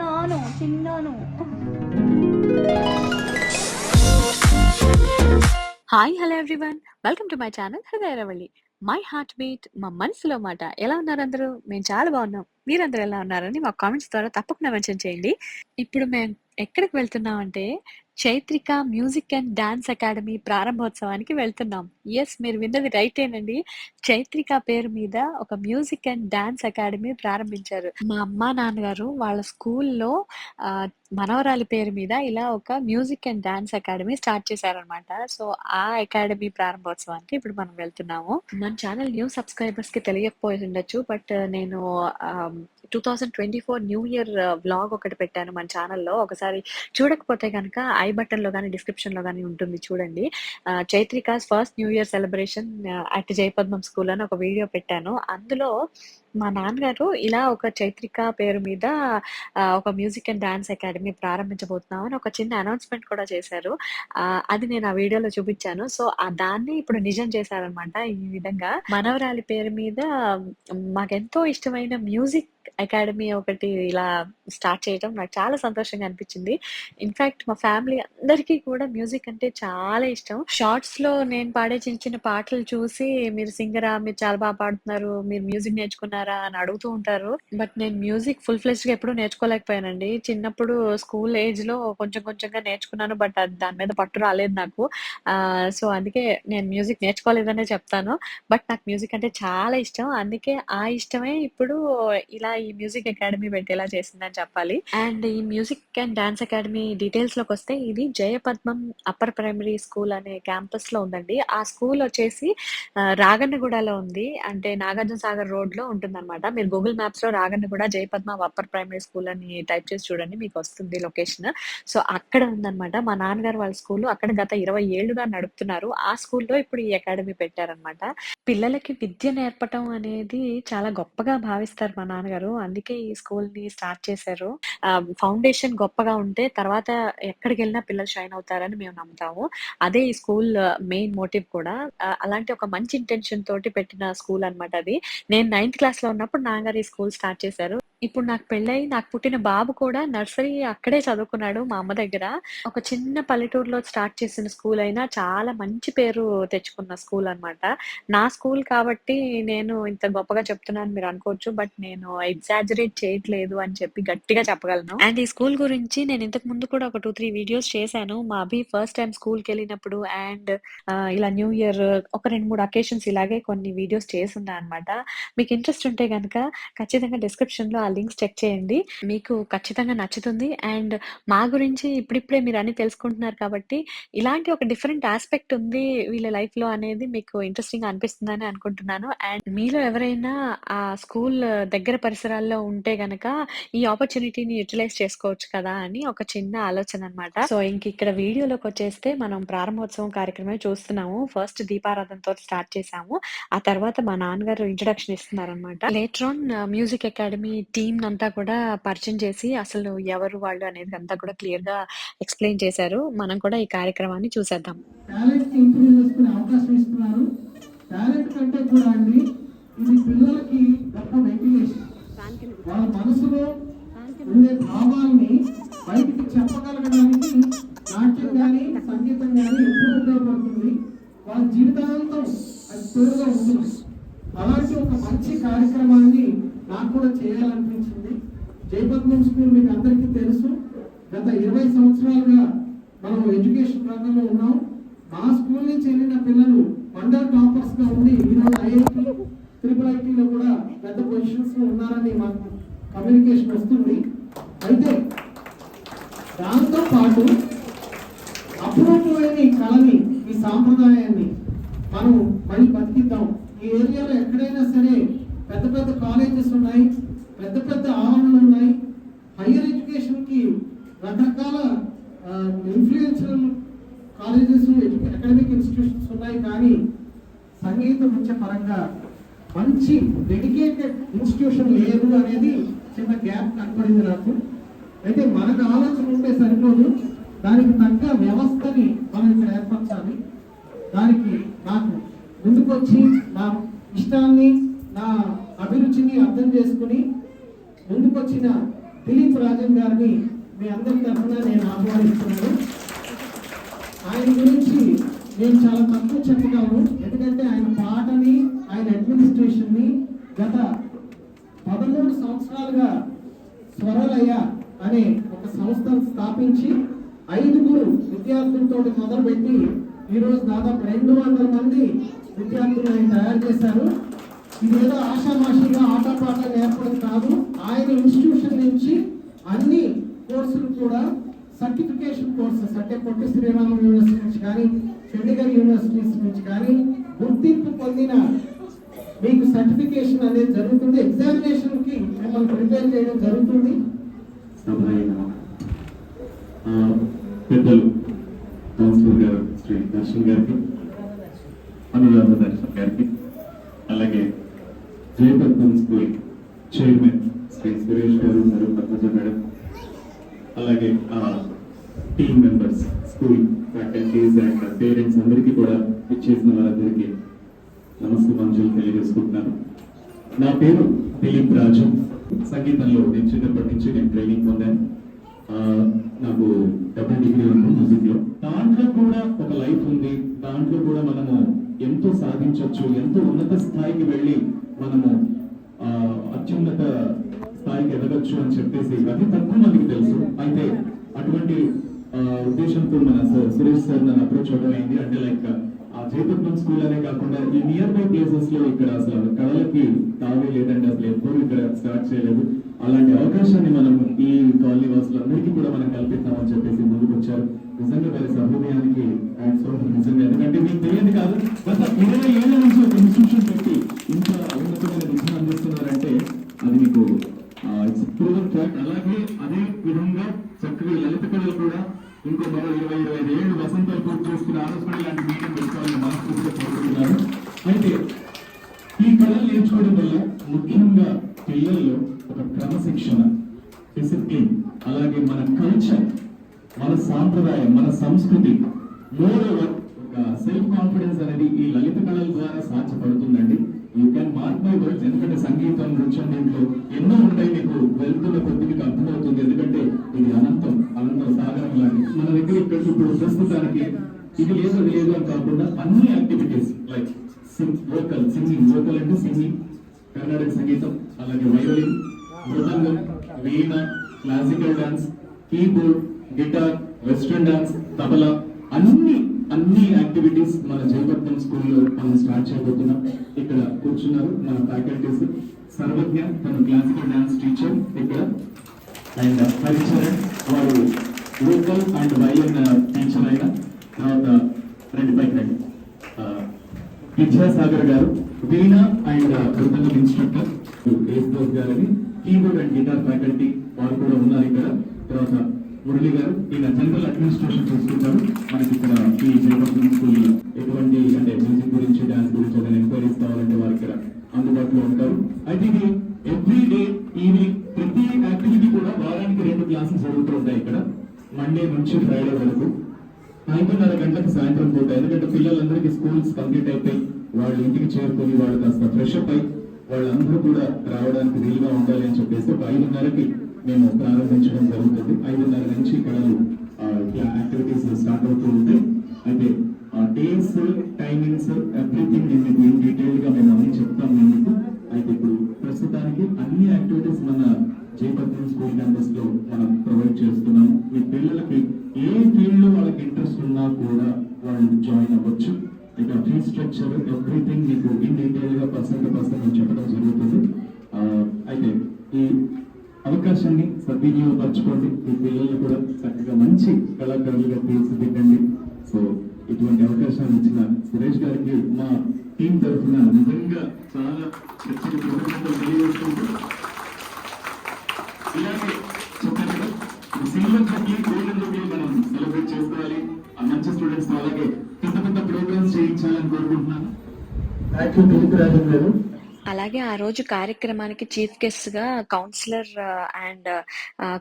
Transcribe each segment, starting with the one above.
నాను చిన్నాను. Hi hello everyone welcome to my channel Hrudayaravali my heartbeat మా మనసులో మాట. ఎలా ఉన్నారు అందరూ? మేము చాలా బాగున్నాం. మీరందరూ ఎలా ఉన్నారని మా కామెంట్స్ ద్వారా తప్పకుండా మెన్షన్ చేయండి. ఇప్పుడు మేము ఎక్కడికి వెళ్తున్నాం అంటే Chaitrika music and dance academy ప్రారంభోత్సవానికి వెళ్తున్నాం. ఎస్, మీరు విన్నది రైటేనండి. చైత్రిక పేరు మీద ఒక మ్యూజిక్ అండ్ డాన్స్ అకాడమీ ప్రారంభించారు. మా అమ్మ నాన్నగారు వాళ్ళ స్కూల్లో మనవరాలి పేరు మీద ఇలా ఒక music and dance academy start చేశారనమాట. సో ఆ అకాడమీ ప్రారంభోత్సవానికి ఇప్పుడు మనం వెళ్తున్నాము. మన ఛానల్ న్యూ సబ్స్క్రైబర్స్ కి తెలియకపోయి ఉండొచ్చు, బట్ నేను 2024 న్యూ ఇయర్ వ్లాగ్ ఒకటి పెట్టాను మన ఛానల్లో. ఒకసారి చూడకపోతే కనుక ఐ బటన్ లో కానీ డిస్క్రిప్షన్ లో కానీ ఉంటుంది, చూడండి. Chaitrika's first new year celebration at Jayapadmam school అని ఒక వీడియో పెట్టాను. అందులో మా నాన్నగారు ఇలా ఒక చైత్రిక పేరు మీద ఒక మ్యూజిక్ అండ్ డాన్స్ అకాడమీ ప్రారంభించబోతున్నాం అని ఒక చిన్న అనౌన్స్మెంట్ కూడా చేశారు. అది నేను ఆ వీడియోలో చూపించాను. సో దాన్ని ఇప్పుడు నిజం చేశారనమాట. ఈ విధంగా మనవరాలి పేరు మీద మాకెంతో ఇష్టమైన మ్యూజిక్ అకాడమీ ఒకటి ఇలా స్టార్ట్ చేయడం నాకు చాలా సంతోషంగా అనిపించింది. ఇన్ఫాక్ట్ మా ఫ్యామిలీ అందరికీ కూడా మ్యూజిక్ అంటే చాలా ఇష్టం. షార్ట్స్ లో నేను పాడే చిన్న చిన్న పాటలు చూసి మీరు సింగరా, మీరు చాలా బాగా పాడుతున్నారు, మీరు మ్యూజిక్ నేర్చుకున్నారా అని అడుగుతూ ఉంటారు. బట్ నేను మ్యూజిక్ ఫుల్ ఫ్లెజ్డ్ గా ఎప్పుడూ నేర్చుకోలేకపోయానండి. చిన్నప్పుడు స్కూల్ ఏజ్ లో కొంచెం కొంచెంగా నేర్చుకున్నాను, బట్ దాని మీద పట్టు రాలేదు నాకు. సో అందుకే నేను మ్యూజిక్ నేర్చుకోలేదనే చెప్తాను. బట్ నాకు మ్యూజిక్ అంటే చాలా ఇష్టం. అందుకే ఆ ఇష్టమే ఇప్పుడు ఇలా ఈ మ్యూజిక్ అకాడమీ పెట్టేలా చేసిందని చెప్పాలి. అండ్ ఈ music and dance academy details లోకి వస్తే ఇది జయపద్మం అప్పర్ ప్రైమరీ స్కూల్ అనే క్యాంపస్ లో ఉందండి. ఆ స్కూల్ వచ్చేసి రాగన్నగూడలో ఉంది. అంటే నాగార్జున సాగర్ రోడ్ లో ఉంటుందన్నమాట. మీరు గూగుల్ మ్యాప్స్ లో రాగన్నగూడ జయపద్మ అప్పర్ ప్రైమరీ స్కూల్ అని టైప్ చేసి చూడండి, మీకు వస్తుంది లొకేషన్. సో అక్కడ ఉందన్నమాట. మా నాన్నగారు వాళ్ళ స్కూల్ అక్కడ గత 20 ఏళ్లుగా నడుపుతున్నారు. ఆ స్కూల్లో ఇప్పుడు ఈ అకాడమీ పెట్టారనమాట. పిల్లలకి విద్య నేర్పటం అనేది చాలా గొప్పగా భావిస్తారు మా నాన్నగారు. అందుకే ఈ స్కూల్ ని స్టార్ట్ చేశారు. ఫౌండేషన్ గొప్పగా ఉంటే తర్వాత ఎక్కడికి వెళ్ళినా పిల్లలు షైన్ అవుతారని మేము నమ్ముతాము. అదే ఈ స్కూల్ మెయిన్ మోటివ్ కూడా. అలాంటి ఒక మంచి ఇంటెన్షన్ తోటి పెట్టిన స్కూల్ అనమాట అది. నేను 9th క్లాస్ లో ఉన్నప్పుడు నాన్నగారు ఈ స్కూల్ స్టార్ట్ చేశారు. ఇప్పుడు నాకు పెళ్ళై నాకు పుట్టిన బాబు కూడా నర్సరీ అక్కడే చదువుకున్నాడు మా అమ్మ దగ్గర. ఒక చిన్న పల్లెటూరులో స్టార్ట్ చేసిన స్కూల్ అయినా చాలా మంచి పేరు తెచ్చుకున్న స్కూల్ అనమాట. నా స్కూల్ కాబట్టి నేను ఇంత గొప్పగా చెప్తున్నాను మీరు అనుకోవచ్చు, బట్ నేను ఎగ్జాజరేట్ చేయట్లేదు అని చెప్పి గట్టిగా చెప్పగలను. అండ్ ఈ స్కూల్ గురించి నేను ఇంతకు ముందు కూడా ఒక 2-3 వీడియోస్ చేశాను. మా అభి ఫస్ట్ టైం స్కూల్కి వెళ్ళినప్పుడు అండ్ ఇలా న్యూ ఇయర్ ఒక 2-3 అకేషన్స్ ఇలాగే కొన్ని వీడియోస్ చేసున్నా అనమాట. మీకు ఇంట్రెస్ట్ ఉంటే కనుక ఖచ్చితంగా డిస్క్రిప్షన్ లో ఆ లింక్స్ చెక్ చేయండి, మీకు ఖచ్చితంగా నచ్చుతుంది. అండ్ మా గురించి ఇప్పుడిప్పుడే మీరు అన్ని తెలుసుకుంటున్నారు కాబట్టి ఇలాంటి ఒక డిఫరెంట్ ఆస్పెక్ట్ ఉంది వీళ్ళ లైఫ్ లో అనేది మీకు ఇంట్రెస్టింగ్ అనిపిస్తుందని అనుకుంటున్నాను. అండ్ మీలో ఎవరైనా ఆ స్కూల్ దగ్గర పరిసరాల్లో ఉంటే గనక ఈ ఆపర్చునిటీని యూటిలైజ్ చేసుకోవచ్చు కదా అని ఒక చిన్న ఆలోచన అనమాట. సో ఇంక ఇక్కడ వీడియోలోకి వచ్చేస్తే మనం ప్రారంభోత్సవం కార్యక్రమం చూస్తున్నాము. ఫస్ట్ దీపారాధనతో స్టార్ట్ చేసాము. ఆ తర్వాత మా నాన్నగారు ఇంట్రడక్షన్ ఇస్తున్నారనమాట. Later on music academy team అంతా కూడా పరిచయం చేసి అసలు ఎవరు వాళ్ళు అనేది అంతా కూడా క్లియర్ గా ఎక్స్ప్లెయిన్ చేశారు. మనం కూడా ఈ కార్యక్రమాన్ని చూసేద్దాం. టాలెంట్ ఇంప్రూవ్ చేసుకునే అవకాశం ఇస్తున్నారు. టాలెంట్ కంటే కూడా అండి ఇది పిల్లలకి గొప్ప వెంటిలేషన్. వాళ్ళ మనసులో ఉండే భావాల్ని బయటికి చెప్పగలగడానికి నాట్యం కానీ సంగీతం కానీ ఎప్పుడు ఉపయోగపడుతుంది. వాళ్ళ జీవితాంతం అది తోడుగా ఉంటుంది. అలాంటి ఒక మంచి కార్యక్రమాన్ని నాకు కూడా చేయాలనిపించింది. జయపద్మం స్కూల్ మీకు అందరికీ తెలుసు. గత 20 సంవత్సరాలుగా మనం ఎడ్యుకేషన్ రంగంలో ఉన్నాం. మా స్కూల్ నుంచి వెళ్ళిన పిల్లలు మండల్ టాపర్స్ గా ఉండి ఈరోజు ఐఐటి IIITలో కూడా పెద్ద పొజిషన్స్ లో ఉన్నారని మాకు కమ్యూనికేషన్ వస్తుంది. అయితే దాంతో పాటు అపురూపమైన ఈ కళని, ఈ సాంప్రదాయాన్ని మనం మళ్ళీ బతికిద్దాం. ఈ ఏరియాలో ఎక్కడైనా సరే పెద్ద పెద్ద కాలేజెస్ ఉన్నాయి, పెద్ద పెద్ద ఆవరణలు ఉన్నాయి. హైయర్ ఎడ్యుకేషన్ కి రకరకాల ఇన్ఫ్లుయెన్షియల్ కాలేజెస్, అకాడమిక్ ఇన్స్టిట్యూషన్స్ ఉన్నాయి. కానీ సంగీత నృత్య పరంగా మంచి డెడికేటెడ్ ఇన్స్టిట్యూషన్ లేదు అనేది చిన్న గ్యాప్ కనపడింది నాకు. అయితే మనకు ఆలోచన ఉంటే సరిపోదు, దానికి తగ్గ వ్యవస్థని మనం ఇక్కడ ఏర్పరచాలి. దానికి నాకు ముందుకొచ్చి నా ఇష్టాన్ని, నా అభిరుచిని అర్థం చేసుకుని ముందుకొచ్చిన దిలీప్ రాజన్ గారిని మీ అందరి తరఫున నేను ఆహ్వానిస్తున్నాను. ఆయన గురించి నేను చాలా తక్కువ చెప్పగలను, ఎందుకంటే ఆయన పాటని, ఆయన అడ్మినిస్ట్రేషన్ని గత 13 సంవత్సరాలుగా స్వరలయ అనే ఒక సంస్థను స్థాపించి 5 విద్యార్థులతో మొదలుపెట్టి ఈరోజు దాదాపు 200 మంది విద్యార్థులు ఆయన తయారు చేశారు. ఇది ఏదో ఆషామాషిగా ఆటపాట నేర్పడం కాదు. ఆయన ఇన్స్టిట్యూషన్ నుంచి అన్ని కోర్సులు కూడా సర్టిఫికేషన్ కోర్సెస్, అంటే పొట్టి శ్రీరామ యూనివర్సిటీ నుంచి కానీ, చండీగఢ్ యూనివర్సిటీస్ నుంచి కానీ గుర్తింపు పొందిన మీకు సర్టిఫికేషన్ అనేది జరుగుతుంది. ఎగ్జామినేషన్ కి మిమ్మల్ని ప్రిపేర్ చేయడం జరుగుతుంది. పెద్దలు కౌన్సిలర్ గారు శ్రీ దర్శన్ గారికి, అనురాధ దర్శన్ గారికి, అలాగే జయపద్మం స్కూల్ చైర్మన్ శ్రీ సురేష్ గారు, మరియు పద్మజ మేడం, అలాగే team members, school faculties and parents అందరికీ కూడా ఇచ్చేసిన వారందరికీ నమస్కారాంజలి తెలియజేసుకుంటున్నాను. నా పేరు దిలీప్ రాజు. సంగీతంలో నేను చిన్నప్పటి నుంచి నేను ట్రైనింగ్ పొందాను. నాకు డబుల్ డిగ్రీ ఉంది మ్యూజిక్ లో. దాంట్లో కూడా ఒక లైఫ్ ఉంది. దాంట్లో కూడా మనము ఎంతో సాధించవచ్చు, ఎంతో ఉన్నత స్థాయికి వెళ్ళి మనము అత్యున్నత స్థాయికి ఎదగచ్చు అని చెప్పేసి అతి తక్కువ మందికి తెలుసు. అయితే అటువంటి ఉద్దేశంతో మన సురేష్ సార్ నన్ను అప్రోచ్ అవ్వడం అయింది. అంటే లైక్ ఆ జయపద్మం స్కూల్ అనే కాకుండా ఈ నియర్ బై ప్లేసెస్ లో ఇక్కడ అసలు కళలకి తావే లేదండి, అసలు ఎప్పుడూ ఇక్కడ స్టార్ట్ చేయలేదు. అలాంటి అవకాశాన్ని మనం ఈ కాలనీ వాసులందరికీ కూడా మనం కల్పిస్తామని చెప్పేసి ముందుకు వచ్చారు. నిజంగా వారి సహృదయానికి నిజంగా, ఎందుకంటే మీకు తెలియదు కాదు, గత 20 ఏళ్ల నుంచి ఒక ఇన్స్టిట్యూషన్ పెట్టి ఇంత ఉన్నతమైన విద్యను అందిస్తున్నారంటే అది మీకు ఇట్స్ ప్రూవెన్ ఫ్యాక్ట్. అలాగే అదే విధంగా చక్కగా లలిత కళలు కూడా ఇంకో మరో 20-25 ఏళ్ళు వసంతాలు పూర్తి చేసుకుని ఆలోచన లాంటి మీటింగ్ పెట్టుకోవాలని మనస్ఫూర్తిగా కోరుకుంటున్నారు. అయితే ఈ కళలు నేర్చుకోవడం వల్ల ముఖ్యంగా పిల్లల్లో ఒక క్రమశిక్షణ, డిసిప్లిన్, అలాగే మన కల్చర్, మన సాంప్రదాయం, మన సంస్కృతి, మోర్ ఓవర్ ఒక సెల్ఫ్ కాన్ఫిడెన్స్ అనేది ఈ లలిత కళల ద్వారా సాధ్యపడుతుందండి. You can mark my words. ఎందుకంటే సంగీతం, నృత్యం దీంట్లో ఎన్నో ఉంటాయి. మీకు వెళ్తున్న కొద్ది మీకు అర్థమవుతుంది. ఎందుకంటే ఇది అనంతం సాగరం లాంటి మన దగ్గర ఇక్కడ ఇప్పుడు ప్రస్తుతానికి ఇది లేదు అది లేదు అని కాకుండా అన్ని యాక్టివిటీస్ లైక్ వోకల్ అంటే సింగింగ్, కర్ణాటక సంగీతం, అలాగే violin, mridangam, veena, classical dance, keyboard, guitar, western dance, tabla, అన్ని యాక్టివిటీస్ మన జయపద్మం స్కూల్లో మనం స్టార్ట్ చేయబోతున్నాం. ఇక్కడ కూర్చున్నారు మన ఫ్యాకల్టీస్. సర్వజ్ఞ తన క్లాసికల్ డాన్స్ టీచర్ ఇక్కడ, అండ్ హరిచరణ్ వారు వోకల్ అండ్ వయలిన్ టీచర్ అయిన. తర్వాత రెండు పైకి రండి, విద్యాసాగర్ గారు వీణ అండ్ మృదంగం ఇన్స్ట్రక్టర్, దేశదోస్ గారిని కీబోర్డ్ అండ్ గిటార్ ఫ్యాకల్టీ వారు కూడా ఉన్నారు ఇక్కడ. తర్వాత మురళి గారు ఈయన జనరల్ అడ్మినిస్ట్రేషన్ చూసుకుంటారు. మనకి ఇక్కడ ఈ జయపద్మం స్కూల్ ఎటువంటి అంటే మ్యూజిక్ గురించి, డాన్స్ గురించి ఏదైనా ఎంక్వైరీస్ కావాలంటే వారు ఇక్కడ అందుబాటులో ఉంటారు. అయితే ఇది ఎవ్రీ డే ఈవినింగ్ ప్రతి యాక్టివిటీ కూడా వారానికి 2 క్లాసెస్ జరుగుతూ ఉంటాయి ఇక్కడ, మండే నుంచి ఫ్రైడే వరకు 5:30 గంటలకు సాయంత్రం పూట. ఎందుకంటే పిల్లలందరికీ స్కూల్స్ కంప్లీట్ అయిపోయి వాళ్ళు ఇంటికి చేరుకొని వాళ్ళు కాస్త ఫ్రెష్ అప్ అయి వాళ్ళందరూ కూడా రావడానికి వీలుగా ఉండాలి అని చెప్పేసి ఒక 5:30కి మేము ప్రారంభించడం జరుగుతుంది. 5:30 నుంచి కళలు యాక్టివిటీస్ స్టార్ట్ అవుతూ ఉంటాయి. అయితే డేస్, టైమింగ్స్, ఎవ్రీథింగ్ నేను మీకు ఇన్ డీటెయిల్ గా మేము అన్ని చెప్తాం మీకు. అయితే ఇప్పుడు ప్రస్తుతానికి అన్ని యాక్టివిటీస్ మన జయపద్మం స్కూల్ క్యాంపస్ లో మనం ప్రొవైడ్ చేస్తున్నాము. మీ పిల్లలకి ఏ ఫీల్డ్ లో వాళ్ళకి ఇంట్రెస్ట్ ఉన్నా కూడా వాళ్ళు జాయిన్ అవ్వచ్చు. ఇక ఫీ స్ట్రక్చర్ ఎవ్రీథింగ్ మీకు ఇన్ డీటెయిల్ గా పర్సన్ టు పర్సన్ చెప్పడం జరుగుతుంది. అయితే ఈ అవకాశాన్ని సద్వినియోగపరచుకోండి. మీ పిల్లల్ని కూడా చక్కగా మంచి కళాకారులుగా తీర్చిదిద్దండి. సో ఇటువంటి అవకాశాన్ని ఇచ్చిన సురేష్ గారికి మా టీం తరఫున నిజంగా చాలా చక్కటి కృతజ్ఞతలు తెలియజేసుకుంటూ, ఇలాగే చెప్పాను కదా సిల్వర్ జూబ్లీ, గోల్డెన్ జూబ్లీ మనం సెలబ్రేట్ చేసుకోవాలి. ఆ మంచి స్టూడెంట్స్ తో అలాగే పెద్ద ప్రోగ్రామ్స్ చేయించాలని కోరుకుంటున్నాను. థ్యాంక్ యూ దిలీప్ రాజన్ గారు. అలాగే ఆ రోజు కార్యక్రమానికి చీఫ్ గెస్ట్ గా కౌన్సిలర్ అండ్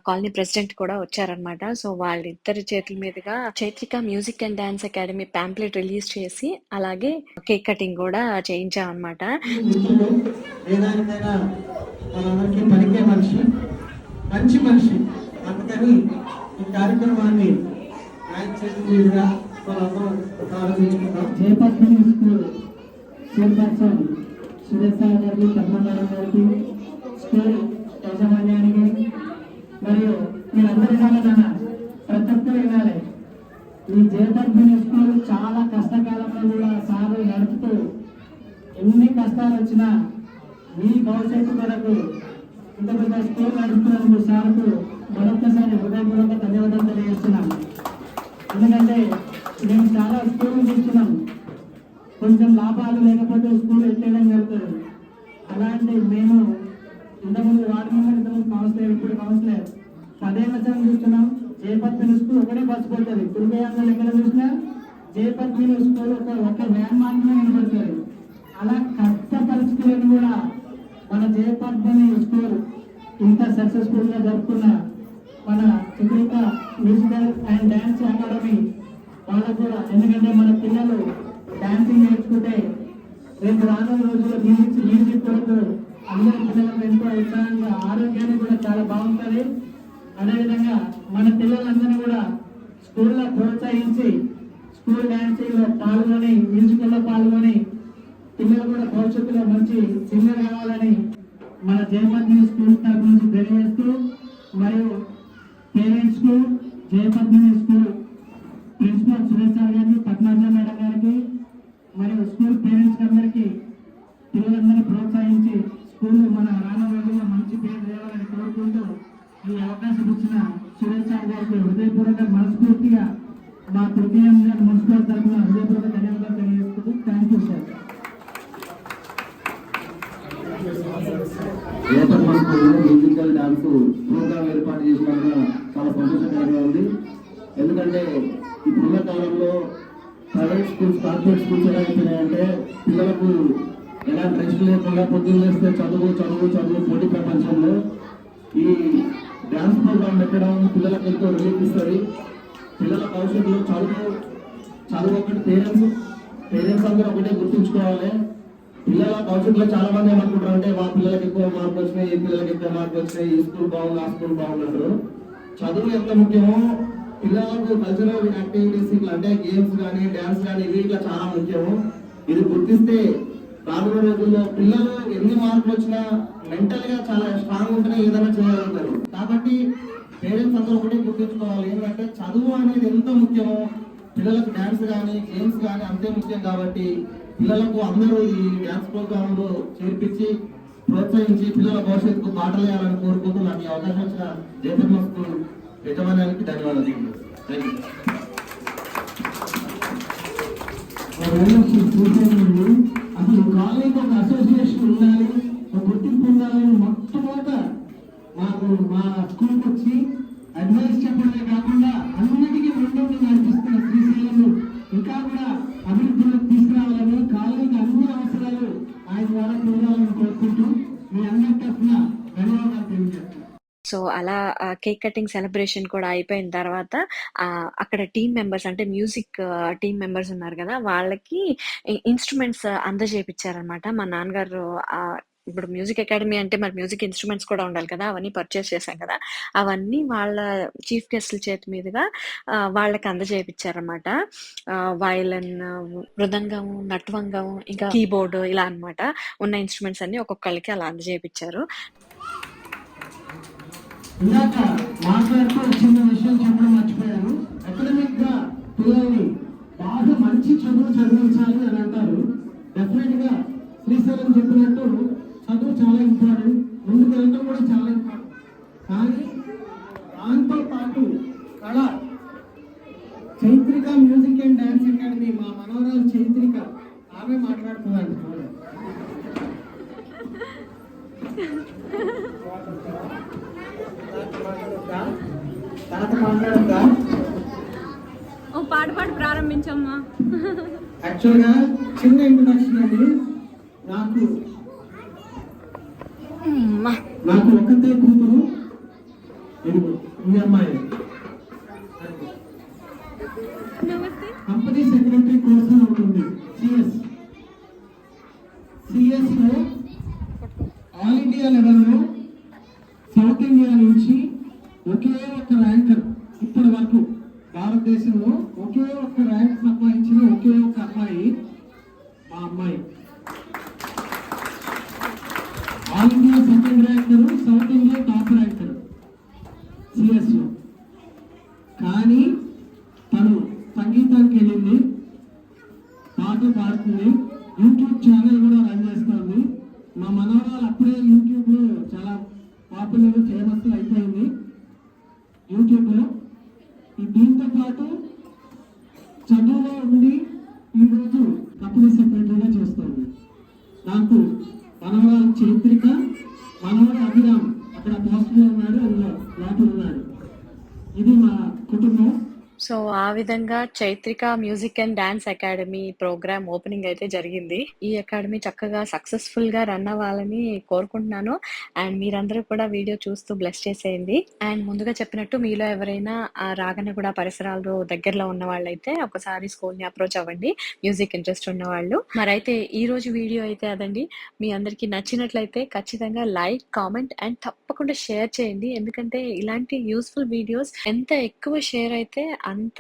కాలనీ ప్రెసిడెంట్ కూడా వచ్చారనమాట. సో వాళ్ళిద్దరి చేతుల మీదుగా Chaitrika music and dance academy pamphlet release చేసి అలాగే కేక్ కటింగ్ కూడా చేయించామన్నమాట. ఏదానికైనా మనందరికీ పలికే మనిషి మంచి మనిషి. అందుకని ఈ కార్యక్రమాన్ని ఆయన చేతి మీదుగా మనందరం ప్రారంభించుకుందాం. జయపద్మిని స్కూల్ చైర్పర్సన్ సురేష్ సార్ గారికి, పద్మనాభం గారికి, స్కూల్ యాజమాన్యానికి, మరియు మీరందరూ వినాలన్నా ప్రతి ఒక్కరు వినాలి. ఈ జయపద్మిని స్కూల్ చాలా కష్టకాలంలో కూడా సార్ నడుపుతూ ఎన్ని కష్టాలు వచ్చినా మీ భవిష్యత్తు కొరకు ఇంత పెద్ద స్కూల్ నడుపుతున్నందుకు సార్కు మరొక్కసారి హృదయపూర్వక ధన్యవాదాలు తెలియజేస్తున్నాం. ఎందుకంటే మేము చాలా స్కూల్ చూస్తున్నాం, కొంచెం లాభాలు లేకపోతే స్కూల్ ఎత్తేయడం జరుగుతుంది. అలాంటి మేము ఇంతకుముందు వార్డు మెంబర్, ఇంతకుముందు కౌన్సిలర్, ఇప్పుడు కౌన్సిలర్ 10 ఏళ్ల సంగతి చూస్తున్నాం. జయపద్మిని స్కూల్ ఒకటే బస్సు పడుతుంది. కురుగయాంధ్రలో ఎక్కడ చూసినా జయపద్మిని స్కూల్ ఒక వ్యాన్ మాత్రమే నిలబడుతుంది. అలా కష్ట పరిస్థితులను కూడా మన జయపద్మిని స్కూల్ ఇంత సక్సెస్ఫుల్ గా జరుపుకున్న మన చిత్రిక మ్యూజికల్ అండ్ డాన్స్ అకాడమీ వాళ్ళకు కూడా, ఎందుకంటే మన పిల్లలు డాన్సింగ్ నేర్చుకుంటే రేపు రానున్న రోజుల్లో మ్యూజిక్ కొరకు అందరి పిల్లలకు ఎంతో ఉత్సాహంగా, ఆరోగ్యానికి కూడా చాలా బాగుంటుంది. అదేవిధంగా మన పిల్లలందరినీ కూడా స్కూల్లో ప్రోత్సహించి స్కూల్ డాన్సింగ్ లో పాల్గొని, మ్యూజికల్లో పాల్గొని పిల్లలు కూడా భవిష్యత్తులో మంచి సింగర్ కావాలని మన జయపద్మిని స్కూల్ తరఫు నుంచి తెలియజేస్తూ, మరియు పేరెంట్స్ కు, జయపద్మిని స్కూల్ ప్రిన్సిపల్ సురేష్ సార్ గారికి, పద్మజ మేడం గారికి, మరియు స్కూల్ పేరెంట్స్ అందరికీ పిల్లలందరినీ ప్రోత్సహించి స్కూల్ మన రానున్న రోజుల్లో మంచి పేరు తేవాలని కోరుకుంటూ ఈ అవకాశం ఇచ్చిన సురేష్ సార్ గారికి హృదయపూర్వక మనస్ఫూర్తిగా మా తృతీయ మున్సిపల్ తరఫున హృదయపూర్వక ధన్యవాదాలు తెలియజేస్తూ thank you sir. Musical dance programme ఏర్పాటు చేసినందుకు చాలా సంతోషకరంగా ఉంది. ఎందుకంటే ఇప్పుడున్న కాలంలో ప్రైవేట్ స్కూల్స్, కార్పొరేట్ స్కూల్స్ ఎలా అయిపోయినాయంటే పిల్లలకు ఎలాంటి రెస్ట్ లేకుండా పొద్దున్న వేస్తే చదువు చదువు చదువు పోటీ ప్రపంచంలో ఈ డాన్స్ ప్రోగ్రామ్ పెట్టడం పిల్లలకు ఎంతో రిలీఫ్ ఇస్తుంది. పిల్లల భవిష్యత్తులో చదువు ఒకటి పేరెంట్స్ అందరూ ఒకటే గుర్తుంచుకోవాలి. పిల్లల భవిష్యత్తులో చాలా మంది ఏమనుకుంటారు అంటే మా పిల్లలకి ఎక్కువ మార్కులు వచ్చినాయి, ఈ పిల్లలకి ఎక్కువ మార్కులు వచ్చినాయి, ఈ స్కూల్ బాగుంది, ఆ స్కూల్ బాగుంటారు. చదువు ఎంత ముఖ్యమో పిల్లలకు కల్చరల్ యాక్టివిటీస్ ఇట్లా అంటే గేమ్స్ కానీ డ్యాన్స్ కానీ వీటిలో చాలా ముఖ్యము. ఇది గుర్తిస్తే రానున్న రోజుల్లో పిల్లలు ఎన్ని మార్కులు వచ్చినా మెంటల్ గా చాలా స్ట్రాంగ్ ఉంటేనే ఏదైనా చేయగలుగుతారు. కాబట్టి పేరెంట్స్ అందరూ ఒకటే గుర్తుంచుకోవాలి, ఏంటంటే చదువు అనేది ఎంత ముఖ్యమో పిల్లలకు డ్యాన్స్ కానీ గేమ్స్ కానీ అంతే ముఖ్యం. కాబట్టి పిల్లలకు అందరూ ఈ డ్యాన్స్ ప్రోగ్రామ్ లో చేర్పించి ప్రోత్సహించి పిల్లల భవిష్యత్తుకు బాటలు వేయాలని కోరుకుంటూ నాకు ఈ అవకాశం ఇచ్చిన జయపద్మ స్కూల్ యజమాన్యానికి ధన్యవాదాలు. అసలు కాలేజీకి ఒక అసోసియేషన్ ఉండాలి, ఒక గుర్తింపు ఉండాలని మొట్టమొదట మాకు మా స్కూల్కి వచ్చి అడ్వైస్ చెప్పడమే కాకుండా అన్నిటికీ ముందు నడిపిస్తున్న శ్రీశైలం ఇంకా కూడా అభివృద్ధిలోకి తీసుకురావాలని, కాలేజీకి అన్ని అవసరాలు ఆయన ద్వారా తీరాలని కోరుకుంటూ మీ అందరి తరఫున ధన్యవాదాలు తెలియజేస్తున్నాను. సో అలా కేక్ కటింగ్ సెలబ్రేషన్ కూడా అయిపోయిన తర్వాత అక్కడ టీమ్ మెంబర్స్, అంటే మ్యూజిక్ టీమ్ మెంబర్స్ ఉన్నారు కదా, వాళ్ళకి ఇన్స్ట్రుమెంట్స్ అందజేపించారనమాట. మా నాన్నగారు ఇప్పుడు మ్యూజిక్ అకాడమీ అంటే మరి మ్యూజిక్ ఇన్స్ట్రుమెంట్స్ కూడా ఉండాలి కదా, అవన్నీ పర్చేస్ చేశాం కదా, అవన్నీ వాళ్ళ చీఫ్ గెస్ట్ల చేతి మీదుగా వాళ్ళకి అందజేపించారనమాట. వయలిన్, మృదంగం, నట్వంగం, ఇంకా కీబోర్డ్, ఇలా అనమాట ఉన్న ఇన్స్ట్రుమెంట్స్ అన్ని ఒక్కొక్కరికి అలా అందజేపించారు. ఇందాక మాట్లాడుతూ చిన్న విషయం చెప్పడం మర్చిపోయాను. అకాడమిక్ గా పిల్లల్ని బాగా మంచి చదివించాలి అని అంటారు. డెఫినెట్ గా శ్రీశైలం చెప్పినట్టు చదువు చాలా ఇంపార్టెంట్, ముందుకు వెళ్ళడం కూడా చాలా ఇంపార్టెంట్. కానీ దాంతో పాటు కళ, Chaitrika music and dance academy మా మనవరాలు చైత్రిక ఆమె మాట్లాడుతుందండి. పాట ప్రారంభించమ్మా. యాక్చువల్గా చిన్న ఇంట్రొడక్షన్ అండి. నాకు ఒక్కతే కూతురు, ఈ అమ్మాయి కంపెనీ సెక్రటరీ కోర్సు ఉంటుంది. సిఎస్ లో ఆల్ ఇండియా లెవెల్లో సౌత్ ఇండియా నుంచి ఒకే ఒక్క ర్యాంకర్ ఇప్పటి వరకు భారతదేశంలో ఒకే ఒక్క ర్యాంక్ సంపాదించిన ఒకే ఒక్క అమ్మాయి మా అమ్మాయి. All India second ranker, south India top ranker సిఎస్లో. కానీ తను సంగీతానికి వెళ్ళింది, పాట పాడుతుంది, యూట్యూబ్ ఛానల్ కూడా రన్ చేస్తుంది. మా మనవరాలు అప్పుడే యూట్యూబ్లో చాలా పాపులర్ ఫేమస్ అయిపోయింది యూట్యూబ్లో. దీంతో పాటు చదువులో ఉండి ఈరోజు కంపెనీ సెక్రటరీగా చేస్తుంది. నాకు మనవరాలు చైత్రిక, మనవడు అభిరామ్ అక్కడ పోస్టులో ఉన్నాడు, అందులో లోపల ఉన్నాడు. ఇది మా కుటుంబం. సో ఆ విధంగా Chaitrika music and dance academy programme opening అయితే జరిగింది. ఈ అకాడమీ చక్కగా సక్సెస్ఫుల్ గా రన్ అవ్వాలని కోరుకుంటున్నాను. అండ్ మీరందరూ కూడా వీడియో చూస్తూ బ్లెస్ చేసేయండి. అండ్ ముందుగా చెప్పినట్టు మీలో ఎవరైనా ఆ రాగనగూడ పరిసరాలు దగ్గరలో ఉన్న వాళ్ళైతే ఒకసారి స్కూల్ ని అప్రోచ్ అవ్వండి, మ్యూజిక్ ఇంట్రెస్ట్ ఉన్న వాళ్ళు. మరైతే ఈ రోజు వీడియో అయితే అదండి. మీ అందరికి నచ్చినట్లయితే ఖచ్చితంగా లైక్, కామెంట్ అండ్ తప్పకుండా షేర్ చేయండి. ఎందుకంటే ఇలాంటి యూస్ఫుల్ వీడియోస్ ఎంత ఎక్కువ షేర్ అయితే అంత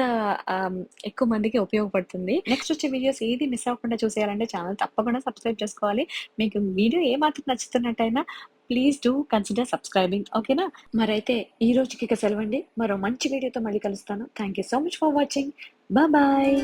ఎక్కువ మందికి ఉపయోగపడుతుంది. నెక్స్ట్ వచ్చే వీడియోస్ ఏది మిస్ అవ్వకుండా చూసేయాలంటే ఛానల్ తప్పకుండా సబ్స్క్రైబ్ చేసుకోవాలి. మీకు వీడియో ఏ మాత్రం నచ్చుతున్నట్టయినా ప్లీజ్ డూ కన్సిడర్ సబ్స్క్రైబింగ్. ఓకేనా? మరైతే ఈ రోజుకి ఇక సెలవండి. మరో మంచి వీడియోతో మళ్ళీ కలుస్తాను. Thank you so much for watching. Bye.